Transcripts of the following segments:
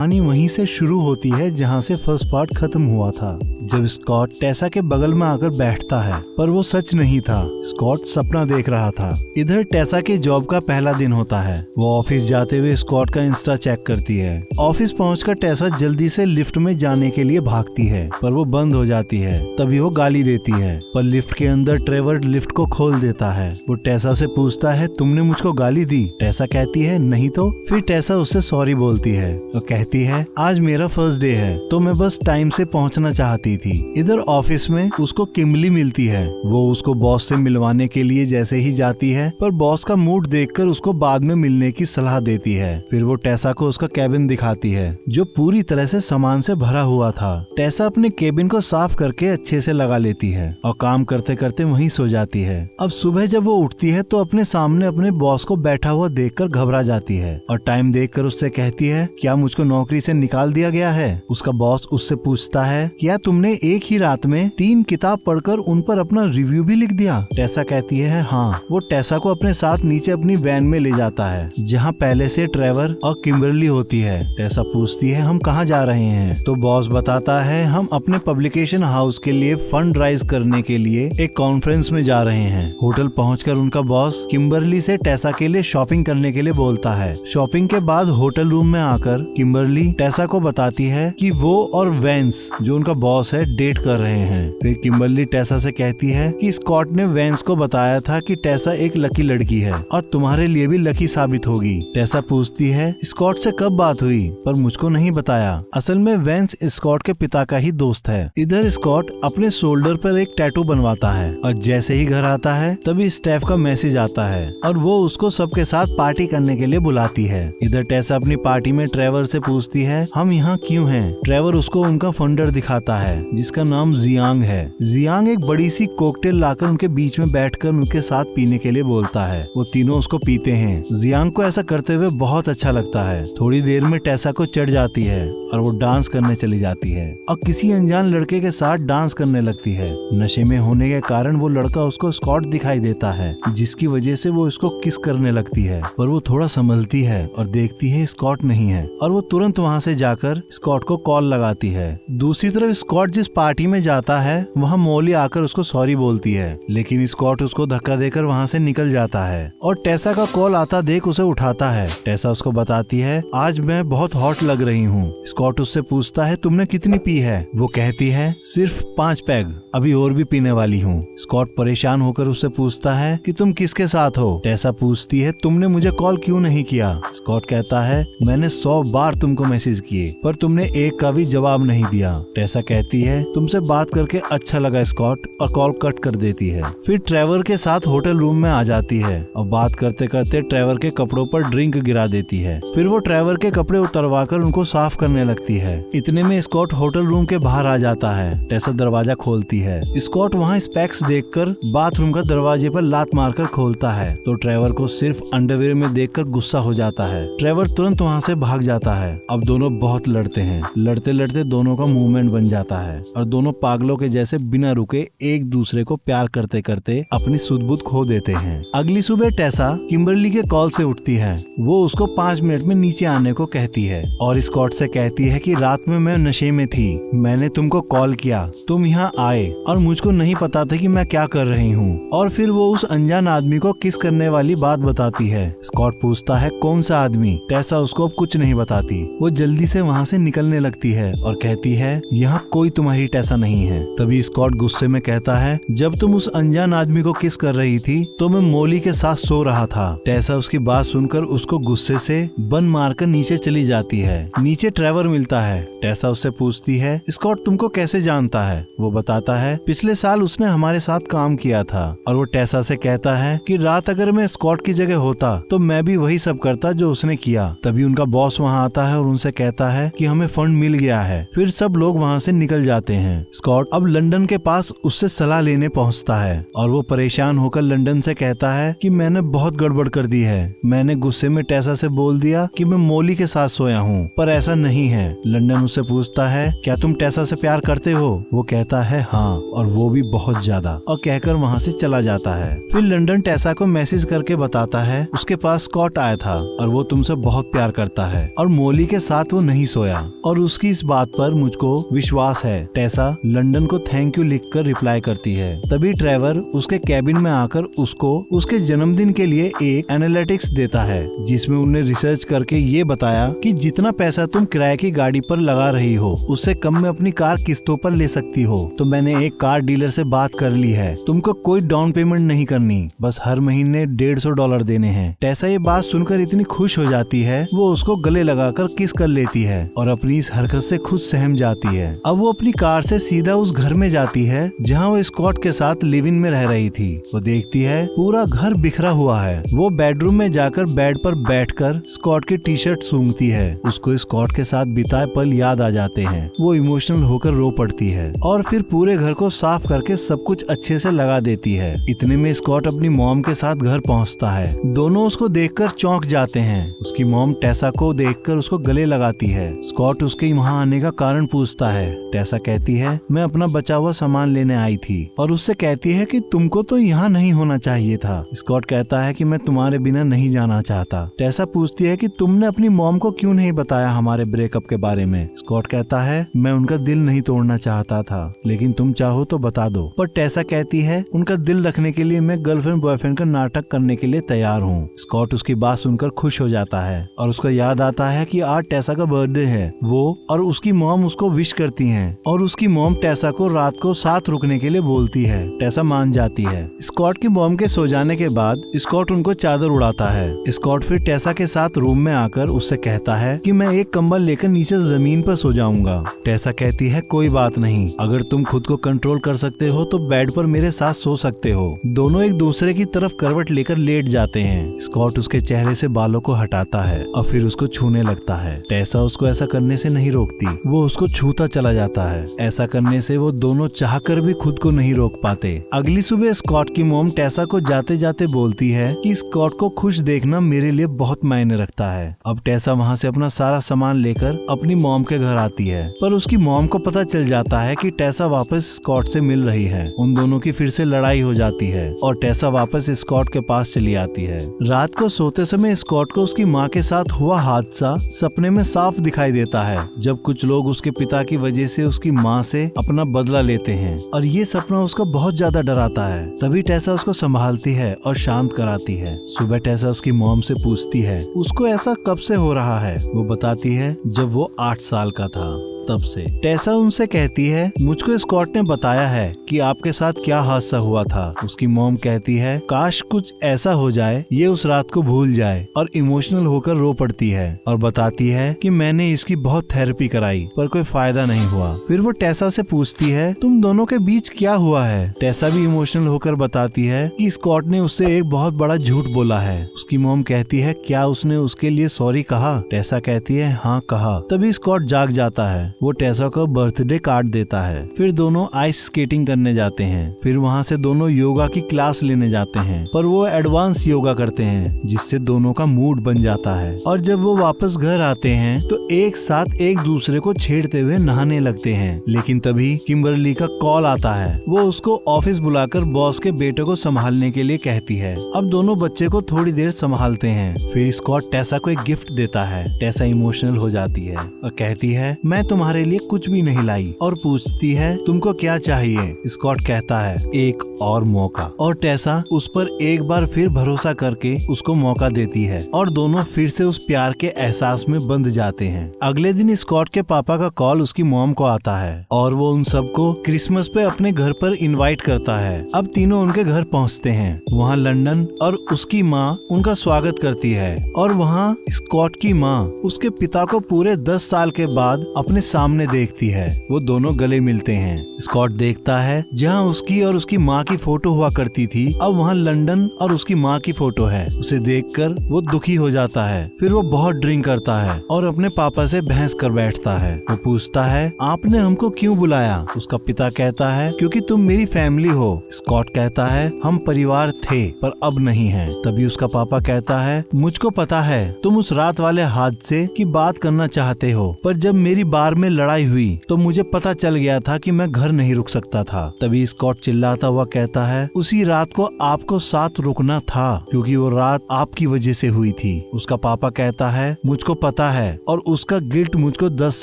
कहानी वहीं से शुरू होती है जहां से फर्स्ट पार्ट खत्म हुआ था, जब स्कॉट टेसा के बगल में आकर बैठता है, पर वो सच नहीं था। स्कॉट सपना देख रहा था। इधर टेसा के जॉब का पहला दिन होता है। वो ऑफिस जाते हुए स्कॉट का इंस्टा चेक करती है। ऑफिस पहुंचकर टेसा जल्दी से लिफ्ट में जाने के लिए भागती है, पर वो बंद हो जाती है। तभी वो गाली देती है, पर लिफ्ट के अंदर ट्रेवर लिफ्ट को खोल देता है। वो टेसा से पूछता है, तुमने मुझको गाली दी? टेसा कहती है, नहीं तो। फिर टेसा उससे सॉरी बोलती है और कहती है, आज मेरा फर्स्ट डे है, तो मैं बस टाइम से पहुंचना चाहती थी। इधर ऑफिस में उसको किम्बली मिलती है। वो उसको बॉस से मिलवाने के लिए जैसे ही जाती है, पर बॉस का मूड देखकर उसको बाद में मिलने की सलाह देती है। फिर वो टेसा को उसका केबिन दिखाती है, जो पूरी तरह से सामान से भरा हुआ था। टेसा अपने केबिन को साफ करके अच्छे से लगा लेती है और काम करते करते वहीं सो जाती है। अब सुबह जब वो उठती है तो अपने सामने अपने बॉस को बैठा हुआ देखकर घबरा जाती है और टाइम देखकर उससे कहती है, क्या मुझको नौकरी से निकाल दिया गया है? उसका बॉस उससे पूछता है, क्या तुमने एक ही रात में 3 किताब पढ़कर उन पर अपना रिव्यू भी लिख दिया? टेसा कहती है, हाँ। वो टेसा को अपने साथ नीचे अपनी वैन में ले जाता है, जहाँ पहले से ट्रेवर और किम्बरली होती है। टेसा पूछती है, हम कहाँ जा रहे हैं? तो बॉस बताता है, हम अपने पब्लिकेशन हाउस के लिए फंड राइज करने के लिए एक कॉन्फ्रेंस में जा रहे हैं। होटल पहुंचकर उनका बॉस किम्बरली से टेसा के लिए शॉपिंग करने के लिए बोलता है। शॉपिंग के बाद होटल रूम में आकर किम्बरली टेसा को बताती है कि वो और वेंस, जो उनका बॉस है, डेट कर रहे हैं। फिर किम्बरली टेसा से कहती है कि स्कॉट ने वेंस को बताया था कि टेसा एक लकी लड़की है और तुम्हारे लिए भी लकी साबित होगी। टेसा पूछती है, स्कॉट से कब बात हुई? पर मुझको नहीं बताया। असल में वेंस स्कॉट के पिता का ही दोस्त है। इधर स्कॉट अपने शोल्डर पर एक टैटू बनवाता है और जैसे ही घर आता है तभी स्टाफ का मैसेज आता है और वो उसको सबके साथ पार्टी करने के लिए बुलाती है। इधर टेसा अपनी पार्टी में ट्रेवर से पूछती है, हम यहाँ क्यों हैं? ट्रेवर उसको उनका फंडर दिखाता है, जिसका नाम जियांग है। जियांग एक बड़ी सी कोकटेल लाकर उनके बीच में बैठकर उनके साथ पीने के लिए बोलता है। वो तीनों उसको पीते हैं। जियांग को ऐसा करते हुए बहुत अच्छा लगता है। थोड़ी देर में टेसा को चढ़ जाती है और वो डांस करने चली जाती है और किसी अनजान लड़के के साथ डांस करने लगती है। नशे में होने के कारण वो लड़का उसको स्कॉट दिखाई देता है, जिसकी वजह से वो उसको किस करने लगती है, पर वो थोड़ा संभलती है और देखती है स्कॉट नहीं है और वो तुरंत वहाँ से जाकर स्कॉट को कॉल लगाती है। दूसरी तरफ स्कॉट जिस पार्टी में जाता है वहाँ मॉली आकर उसको सॉरी बोलती है, लेकिन स्कॉट उसको धक्का देकर वहाँ से निकल जाता है और टेसा का कॉल आता देख उसे उठाता है। टेसा उसको बताती है, आज मैं बहुत हॉट लग रही हूँ। स्कॉट उससे पूछता है, तुमने कितनी पी है? वो कहती है, सिर्फ 5 पैग, अभी और भी पीने वाली हूँ। स्कॉट परेशान होकर उससे पूछता है कि तुम किसके साथ हो? टेसा पूछती है, तुमने मुझे कॉल क्यों नहीं किया? स्कॉट कहता है, मैंने 100 बार तुमको मैसेज किए, पर तुमने एक का भी जवाब नहीं दिया। टेसा कहती है, तुमसे बात करके अच्छा लगा स्कॉट, और कॉल कट कर देती है। फिर ट्रेवर के साथ होटल रूम में आ जाती है और बात करते करते ट्रेवर के कपड़ों पर ड्रिंक गिरा देती है। फिर वो ट्रेवर के कपड़े उतरवाकर उनको साफ करने लगती है। इतने में स्कॉट होटल रूम के बाहर आ जाता है। टेसा दरवाजा खोलती है। स्कॉट वहाँ स्पेक्स देखकर बाथरूम का दरवाजे पर लात मारकर खोलता है, तो ट्रेवर को सिर्फ अंडरवेयर में देखकर गुस्सा हो जाता है। ट्रेवर तुरंत वहाँ से भाग जाता है। अब दोनों बहुत लड़ते हैं। लड़ते लड़ते दोनों का मूवमेंट बन जाता है और दोनों पागलों के जैसे बिना रुके एक दूसरे को प्यार करते करते अपनी सुध-बुध खो देते हैं। अगली सुबह टेसा किम्बरली के कॉल से उठती है। वो उसको 5 मिनट में नीचे आने को कहती है और स्कॉट से कहती है कि रात में मैं नशे में थी, मैंने तुमको कॉल किया, तुम यहाँ आए और मुझको नहीं पता था कि मैं क्या कर रही हूँ। और फिर वो उस अनजान आदमी को किस करने वाली बात बताती है। स्कॉट पूछता है, कौन सा आदमी? टेसा उसको अब कुछ नहीं बताती। वो जल्दी से वहाँ से निकलने लगती है और कहती है, यहाँ कोई तुम्हारी टेसा नहीं है। तभी स्कॉट गुस्से में कहता है, जब तुम उस अनजान आदमी को किस कर रही थी तो मैं मॉली के साथ सो रहा था। टेसा उसकी बात सुनकर उसको गुस्से से बन मारकर नीचे चली जाती है। नीचे ट्रेवर मिलता है। टेसा उससे पूछती है, स्कॉट तुमको कैसे जानता है? वो बताता है, पिछले साल उसने हमारे साथ काम किया था। और वो टेसा से कहता है कि रात अगर मैं स्कॉट की जगह होता तो मैं भी वही सब करता जो उसने किया। तभी उनका बॉस वहाँ आता है और उनसे कहता है कि हमें फंड मिल गया है। फिर सब लोग वहाँ से निकल जाते हैं। स्कॉट अब लंदन के पास उससे सलाह लेने पहुँचता है और वो परेशान होकर लंदन से कहता है कि मैंने बहुत गड़बड़ कर दी है। मैंने गुस्से में टेसा से बोल दिया कि मैं मॉली के साथ सोया हूँ, पर ऐसा नहीं है। लंदन उससे पूछता है, क्या तुम टेसा से प्यार करते हो? वो कहता है, हाँ, और वो भी बहुत ज्यादा, और कहकर वहाँ से चला जाता है। फिर लंदन टेसा को मैसेज करके बताता है उसके पास स्कॉट आया था और वो तुमसे बहुत प्यार करता है और मॉली के साथ वो नहीं सोया और उसकी इस बात पर मुझको विश्वास है। टेसा लंदन को थैंक यू लिखकर रिप्लाई करती है। तभी ट्रेवर उसके कैबिन में आकर उसको उसके जन्मदिन के लिए एक एनालिटिक्स देता है, जिसमें उन्हें रिसर्च करके ये बताया कि जितना पैसा तुम किराए की गाड़ी पर लगा रही हो उससे कम में अपनी कार किस्तों पर ले सकती हो। तो मैंने एक कार डीलर से बात कर ली है, तुमको कोई डाउन पेमेंट नहीं करनी, बस हर महीने $150 देने हैं। टेसा ये बात सुनकर इतनी खुश हो जाती है, वो उसको गले लगाकर किस कर लेती है और अपनी इस हरकत से खुद सहम जाती है। अब वो अपनी कार से सीधा उस घर में जाती है जहाँ वो स्कॉट के साथ लिव इन में रह रही थी। वो देखती है पूरा घर बिखरा हुआ है। वो बेडरूम में जाकर बेड पर बैठकर स्कॉट की टी शर्ट सूंघती है। उसको स्कॉट के साथ बिताए पल याद आ जाते हैं। वो इमोशनल होकर रो पड़ती है और फिर पूरे घर को साफ करके सब कुछ अच्छे से लगा देती है। इतने में स्कॉट अपनी मॉम के साथ घर पहुंचता है। दोनों उसको देखकर चौंक जाते हैं। उसकी मॉम टेसा को देखकर उसको गले लगाती है। स्कॉट उसके वहाँ आने का कारण पूछता है। टेसा कहती है मैं अपना बचा हुआ सामान लेने आई थी और उससे कहती है कि तुमको तो यहाँ नहीं होना चाहिए था। स्कॉट कहता है कि मैं तुम्हारे बिना नहीं जाना चाहता। टेसा पूछती है कि तुमने अपनी मॉम को क्यों नहीं बताया हमारे ब्रेकअप के बारे में। स्कॉट कहता है मैं उनका दिल नहीं तोड़ना चाहता था, लेकिन तुम चाहो तो बता दो। पर टेसा कहती है उनका दिल रखने के लिए मैं गर्लफ्रेंड बॉयफ्रेंड का नाटक करने के लिए तैयार हूँ। स्कॉट उसकी बात सुनकर खुश हो जाता है और उसको याद आता है कि आज टेसा का बर्थडे है। वो और उसकी मॉम उसको विश करती हैं और उसकी मॉम टेसा को रात को साथ रुकने के लिए बोलती है। टेसा मान जाती है। स्कॉट की मॉम के सो जाने के बाद स्कॉट उनको चादर उड़ाता है। स्कॉट फिर टेसा के साथ रूम में आकर उससे कहता है कि मैं एक कंबल लेकर नीचे जमीन पर सो जाऊंगा। टेसा कहती है कोई बात नहीं, अगर तुम खुद को कंट्रोल कर सकते हो तो बेड पर मेरे साथ सो सकते हो। दोनों एक दूसरे की तरफ करवट लेकर लेट जाते हैं। स्कॉट उसके चेहरे से बालों को हटाता है और फिर उसको छूने लगता है। टेसा उसको ऐसा करने से नहीं रोकती, वो उसको छूता चला जाता है। ऐसा करने से वो दोनों चाहकर भी खुद को नहीं रोक पाते। अगली सुबह स्कॉट की मॉम टेसा को जाते जाते बोलती है कि स्कॉट को खुश देखना मेरे लिए बहुत मायने रखता है। अब टेसा वहाँ से अपना सारा सामान लेकर अपनी मॉम के घर आती है, पर उसकी मॉम को पता चल जाता है कि टेसा वापस स्कॉट से मिल रही है। उन दोनों की फिर से लड़ाई हो जाती है और टेसा वापस स्कॉट के पास चली आती है। रात को सोते समय स्कॉट को उसकी माँ के साथ हुआ हादसा सपने में साफ दिखाई देता है, जब कुछ लोग उसके पिता की वजह से उसकी माँ से अपना बदला लेते हैं और ये सपना उसको बहुत ज्यादा डराता है। तभी टेसा उसको संभालती है और शांत कराती है। सुबह टेसा उसकी मॉम से पूछती है उसको ऐसा कब से हो रहा है। वो बताती है जब वो 8 साल का था तब से। टेसा उनसे कहती है मुझको स्कॉट ने बताया है कि आपके साथ क्या हादसा हुआ था। उसकी मॉम कहती है काश कुछ ऐसा हो जाए ये उस रात को भूल जाए, और इमोशनल होकर रो पड़ती है और बताती है कि मैंने इसकी बहुत थेरेपी कराई पर कोई फायदा नहीं हुआ। फिर वो टेसा से पूछती है तुम दोनों के बीच क्या हुआ है। टेसा भी इमोशनल होकर बताती है कि स्कॉट ने उससे एक बहुत बड़ा झूठ बोला है। उसकी मॉम कहती है क्या उसने उसके लिए सॉरी कहा। टेसा कहती है हाँ कहा। तभी स्कॉट जाग जाता है। वो टेसा को बर्थडे कार्ड देता है। फिर दोनों आइस स्केटिंग करने जाते हैं। फिर वहाँ से दोनों योगा की क्लास लेने जाते हैं, पर वो एडवांस योगा करते हैं जिससे दोनों का मूड बन जाता है। और जब वो वापस घर आते हैं तो एक साथ एक दूसरे को छेड़ते हुए नहाने लगते हैं। लेकिन तभी किम्बरली का कॉल आता है। वो उसको ऑफिस बुलाकर बॉस के बेटे को संभालने के लिए कहती है। अब दोनों बच्चे को थोड़ी देर संभालते हैं। फिर स्कॉट टेसा को एक गिफ्ट देता है। टेसा इमोशनल हो जाती है और कहती है मैं तुम्हारे लिए कुछ भी नहीं लाई, और पूछती है तुमको क्या चाहिए। स्कॉट कहता है एक और मौका, और टेसा उस पर एक बार फिर भरोसा करके उसको मौका देती है और दोनों फिर से उस प्यार के एहसास में बंध जाते हैं। अगले दिन स्कॉट के पापा का कॉल उसकी मॉम को आता है और वो उन सबको क्रिसमस पे अपने घर पर इनवाइट करता है। अब तीनों उनके घर पहुंचते हैं। वहाँ लंदन और उसकी माँ उनका स्वागत करती है और वहाँ स्कॉट की माँ उसके पिता को पूरे 10 साल के बाद अपने सामने देखती है। वो दोनों गले मिलते हैं। स्कॉट देखता है जहाँ उसकी और उसकी माँ की फोटो हुआ करती थी, अब वहाँ लंदन और उसकी माँ की फोटो है। उसे देखकर वो दुखी हो जाता है। फिर वो बहुत ड्रिंक करता है और अपने पापा से बहस कर बैठता है। वो पूछता है आपने हमको क्यों बुलाया। उसका पिता कहता है क्योंकि तुम मेरी फैमिली हो। स्कॉट कहता है हम परिवार थे पर अब नहीं है। तभी उसका पापा कहता है मुझको पता है तुम उस रात वाले हादसे की बात करना चाहते हो, पर जब मेरी बार में लड़ाई हुई तो मुझे पता चल गया था कि मैं घर नहीं रुक सकता था। तभी स्कॉट चिल्लाता हुआ कहता है, उसी रात को आपको साथ रुकना था क्योंकि वो रात आपकी वजह से हुई थी। उसका पापा कहता है, मुझको पता है और उसका गिल्ट मुझको 10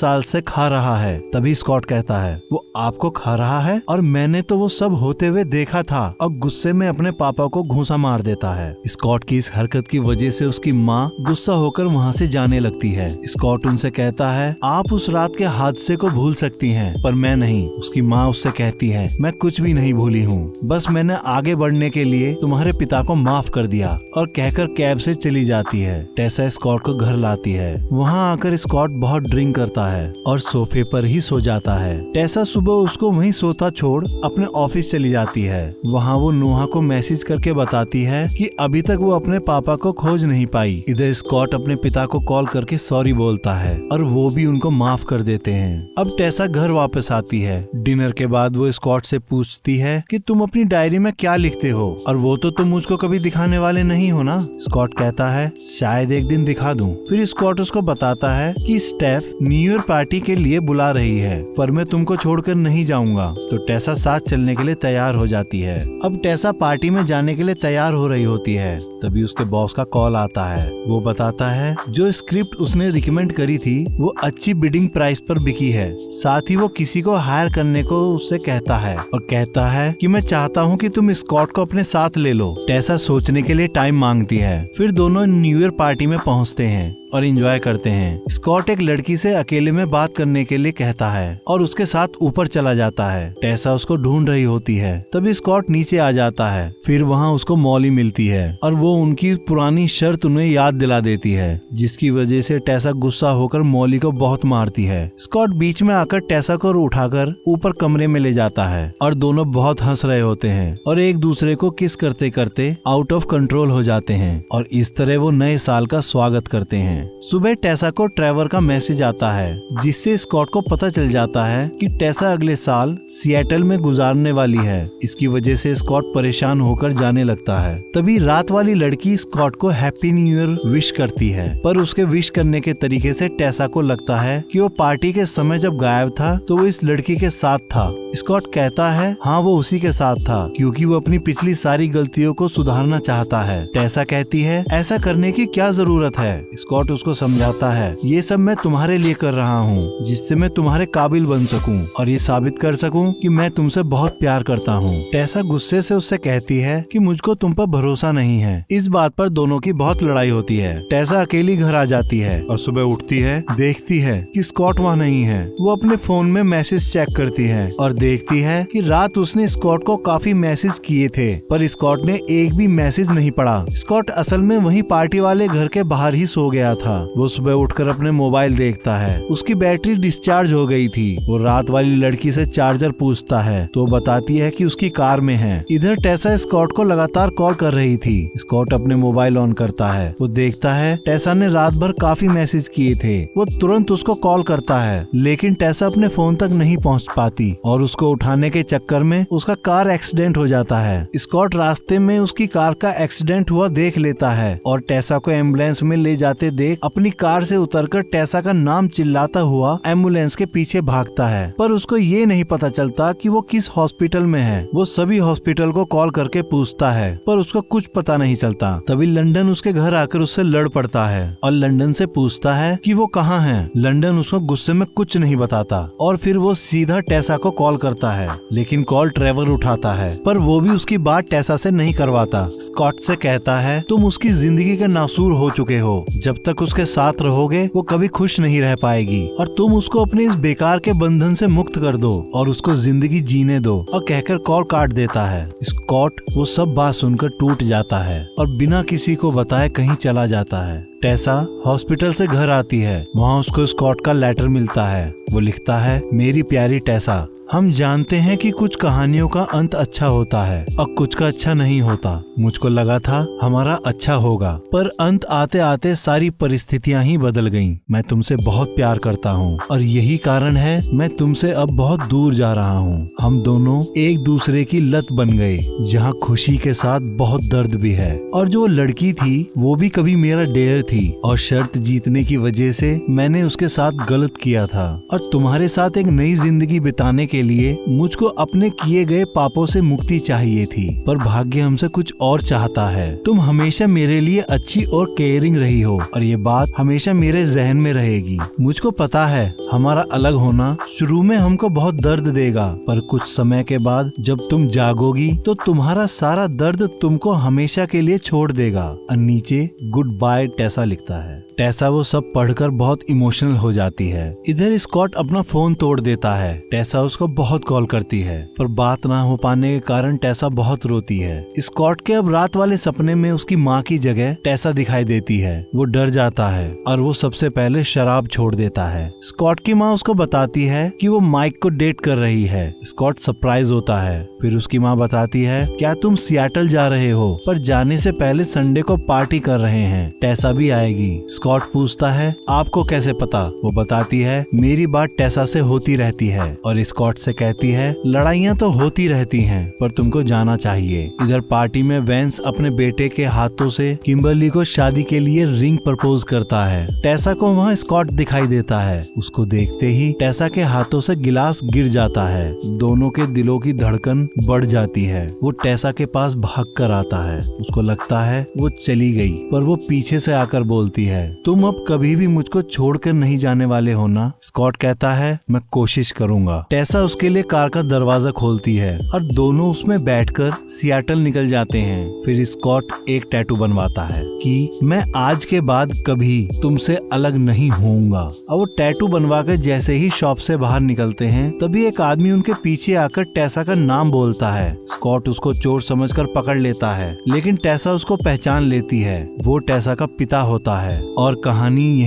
साल से खा रहा है। तभी स्कॉट कहता है, वो आपको खा रहा है और मैंने तो वो सब होते हुए देखा था, और गुस्से में अपने पापा को घूंसा मार देता है। स्कॉट की इस हरकत की वजह से उसकी माँ गुस्सा होकर वहाँ से जाने लगती है। स्कॉट उनसे कहता है, आप उस रात के हादसे को भूल सकती हैं पर मैं नहीं। उसकी माँ उससे कहती है, मैं कुछ भी नहीं भूली हूँ, बस मैंने आगे बढ़ने के लिए तुम्हारे पिता को माफ कर दिया, और कहकर कैब से चली जाती है। टेसा स्कॉट को घर लाती है। वहाँ आकर स्कॉट बहुत ड्रिंक करता है और सोफे पर ही सो जाता है। टेसा सुबह उसको वहीं सोता छोड़ अपने ऑफिस चली जाती है। वहाँ वो नोहा को मैसेज करके बताती है कि अभी तक वो अपने पापा को खोज नहीं पाई। इधर स्कॉट अपने पिता को कॉल करके सॉरी बोलता है और वो भी उनको माफ कर देते हैं। अब टेसा घर वापस आती है। डिनर के बाद वो स्कॉट से पूछती है कि तुम अपनी डायरी में क्या लिखते हो, और वो तो तुम मुझको कभी दिखाने वाले नहीं हो ना। स्कॉट कहता है, शायद एक दिन दिखा दूं। फिर स्कॉट उसको बताता है कि स्टेफ न्यू ईयर पार्टी के लिए बुला रही है पर मैं तुमको छोड़कर नहीं जाऊंगा। तो टेसा साथ चलने के लिए तैयार हो जाती है। अब टेसा पार्टी में जाने के लिए तैयार हो रही होती है। तभी उसके बॉस का कॉल आता है। वो बताता है जो स्क्रिप्ट उसने रिकमेंड करी थी वो अच्छी बिडिंग प्राइस पर बिकी है। साथ ही वो किसी को हायर करने को उससे कहता है और कहता है कि मैं चाहता हूँ कि तुम स्कॉट को अपने साथ ले लो। टेसा सोचने के लिए टाइम मांगती है। फिर दोनों न्यू ईयर पार्टी में पहुँचते हैं और एंजॉय करते हैं। स्कॉट एक लड़की से अकेले में बात करने के लिए कहता है और उसके साथ ऊपर चला जाता है। टेसा उसको ढूंढ रही होती है। तभी स्कॉट नीचे आ जाता है। फिर वहाँ उसको मॉली मिलती है और वो उनकी पुरानी शर्त उन्हें याद दिला देती है, जिसकी वजह से टेसा गुस्सा होकर मॉली को बहुत मारती है। स्कॉट बीच में आकर टेसा को उठाकर ऊपर कमरे में ले जाता है और दोनों बहुत हंस रहे होते हैं और एक दूसरे को किस करते करते आउट ऑफ कंट्रोल हो जाते हैं और इस तरह वो नए साल का स्वागत करते हैं। सुबह टेसा को ट्रेवर का मैसेज आता है जिससे स्कॉट को पता चल जाता है कि टेसा अगले साल सिएटल में गुजारने वाली है। इसकी वजह से स्कॉट परेशान होकर जाने लगता है। तभी रात वाली लड़की स्कॉट को हैप्पी न्यू ईयर विश करती है, पर उसके विश करने के तरीके से टेसा को लगता है कि वो पार्टी के समय जब गायब था तो वो इस लड़की के साथ था। स्कॉट कहता है हाँ वो उसी के साथ था क्योंकि वो अपनी पिछली सारी गलतियों को सुधारना चाहता है। टेसा कहती है ऐसा करने की क्या जरूरत है। स्कॉट उसको समझाता है ये सब मैं तुम्हारे लिए कर रहा हूँ जिससे मैं तुम्हारे काबिल बन सकूँ और ये साबित कर सकूँ कि मैं तुमसे बहुत प्यार करता हूँ। टेसा गुस्से से उससे कहती है कि मुझको तुम पर भरोसा नहीं है। इस बात पर दोनों की बहुत लड़ाई होती है। टेसा अकेली घर आ जाती है और सुबह उठती है, देखती है कि स्कॉट वहाँ नहीं है। वो अपने फोन में मैसेज चेक करती है और देखती है कि रात उसने स्कॉट को काफी मैसेज किए थे पर स्कॉट ने एक भी मैसेज नहीं पढ़ा। स्कॉट असल में वही पार्टी वाले घर के बाहर ही सो गया था। वो सुबह उठकर अपने मोबाइल देखता है, उसकी बैटरी डिस्चार्ज हो गई थी। वो रात वाली लड़की से चार्जर पूछता है तो बताती है कि उसकी कार में है। इधर टेसा स्कॉट को लगातार कॉल कर रही थी। स्कॉट अपने मोबाइल ऑन करता है। वो देखता है टेसा ने रात भर काफी मैसेज किए थे। वो तुरंत उसको कॉल करता है लेकिन टेसा अपने फोन तक नहीं पहुंच पाती और उसको उठाने के चक्कर में उसका कार एक्सीडेंट हो जाता है। स्कॉट रास्ते में उसकी कार का एक्सीडेंट हुआ देख लेता है और टेसा को एम्बुलेंस में ले जाते देख अपनी कार से उतरकर टेसा का नाम चिल्लाता हुआ एम्बुलेंस के पीछे भागता है। पर उसको ये नहीं पता चलता कि वो किस हॉस्पिटल में है। वो सभी हॉस्पिटल को कॉल करके पूछता है पर उसको कुछ पता नहीं चलता। तभी लंदन उसके घर आकर उससे लड़ पड़ता है और लंदन से पूछता है कि वो कहाँ है। लंदन उसको गुस्से में कुछ नहीं बताता और फिर वो सीधा टेसा को कॉल करता है लेकिन कॉल ट्रेवर उठाता है पर वो भी उसकी बात टेसा से नहीं करवाता। स्कॉट से कहता है तुम उसकी जिंदगी के नासूर हो चुके हो। जब तक उसके साथ रहोगे वो कभी खुश नहीं रह पाएगी और तुम उसको अपने इस बेकार के बंधन से मुक्त कर दो और उसको जिंदगी जीने दो। और कहकर कॉल काट देता है। स्कॉट वो सब बात सुनकर टूट जाता है और बिना किसी को बताए कहीं चला जाता है। टेसा हॉस्पिटल से घर आती है। वहाँ उसको स्कॉट का लेटर मिलता है। वो लिखता है मेरी प्यारी टेसा, हम जानते हैं कि कुछ कहानियों का अंत अच्छा होता है और कुछ का अच्छा नहीं होता। मुझको लगा था हमारा अच्छा होगा पर अंत आते आते सारी परिस्थितियां ही बदल गईं। मैं तुमसे बहुत प्यार करता हूँ और यही कारण है मैं तुमसे अब बहुत दूर जा रहा हूँ। हम दोनों एक दूसरे की लत बन गए जहाँ खुशी के साथ बहुत दर्द भी है। और जो लड़की थी वो भी कभी मेरा डेयर थी और शर्त जीतने की वजह से मैंने उसके साथ गलत किया था और तुम्हारे साथ एक नई जिंदगी बिताने के लिए मुझको अपने किए गए पापों से मुक्ति चाहिए थी, पर भाग्य हमसे कुछ और चाहता है। तुम हमेशा मेरे लिए अच्छी और केयरिंग रही हो और ये बात हमेशा मेरे जहन में रहेगी। मुझको पता है हमारा अलग होना शुरू में हमको बहुत दर्द देगा, पर कुछ समय के बाद जब तुम जागोगी तो तुम्हारा सारा दर्द तुमको हमेशा के लिए छोड़ देगा। और नीचे गुड बाय टेसा लिखता है। टेसा वो सब पढ़कर बहुत इमोशनल हो जाती है। इधर स्कॉट अपना फोन तोड़ देता है। टेसा उसको बहुत कॉल करती है, पर बात ना हो पाने के कारण टेसा बहुत रोती है। स्कॉट के अब रात वाले सपने में उसकी माँ की जगह टेसा दिखाई देती है। वो डर जाता है और वो सबसे पहले शराब छोड़ देता है। स्कॉट की माँ उसको बताती है कि वो माइक को डेट कर रही है। स्कॉट सरप्राइज होता है। फिर उसकी माँ बताती है, क्या तुम सियाटल जा रहे हो, पर जाने से पहले संडे को पार्टी कर रहे हैं, टेसा भी आएगी। स्कॉट पूछता है, आपको कैसे पता? वो बताती है, मेरी बात टेसा से होती रहती है। और स्कॉट से कहती है, लड़ाइयाँ तो होती रहती हैं, पर तुमको जाना चाहिए। इधर पार्टी में वेंस अपने बेटे के हाथों से किम्बरली को शादी के लिए रिंग प्रपोज करता है। टेसा को वहाँ स्कॉट दिखाई देता है। उसको देखते ही टेसा के हाथों से गिलास गिर जाता है। दोनों के दिलों की धड़कन बढ़ जाती है। वो टेसा के पास भाग कर आता है। उसको लगता है वो चली गई, पर वो पीछे से आकर बोलती है, तुम अब कभी भी मुझको छोड़कर नहीं जाने वाले हो ना? स्कॉट कहता है, मैं कोशिश करूंगा। टेसा उसके लिए कार का दरवाजा खोलती है और दोनों उसमें बैठकर सियाटल निकल जाते हैं। फिर स्कॉट एक टैटू बनवाता है कि मैं आज के बाद कभी तुमसे अलग नहीं होऊंगा। और वो टैटू बनवा कर जैसे ही शॉप से बाहर निकलते हैं, तभी एक आदमी उनके पीछे आकर टेसा का नाम बोलता है। स्कॉट उसको चोर समझकर पकड़ लेता है, लेकिन टेसा उसको पहचान लेती है। वो टेसा का पिता होता है और कहानी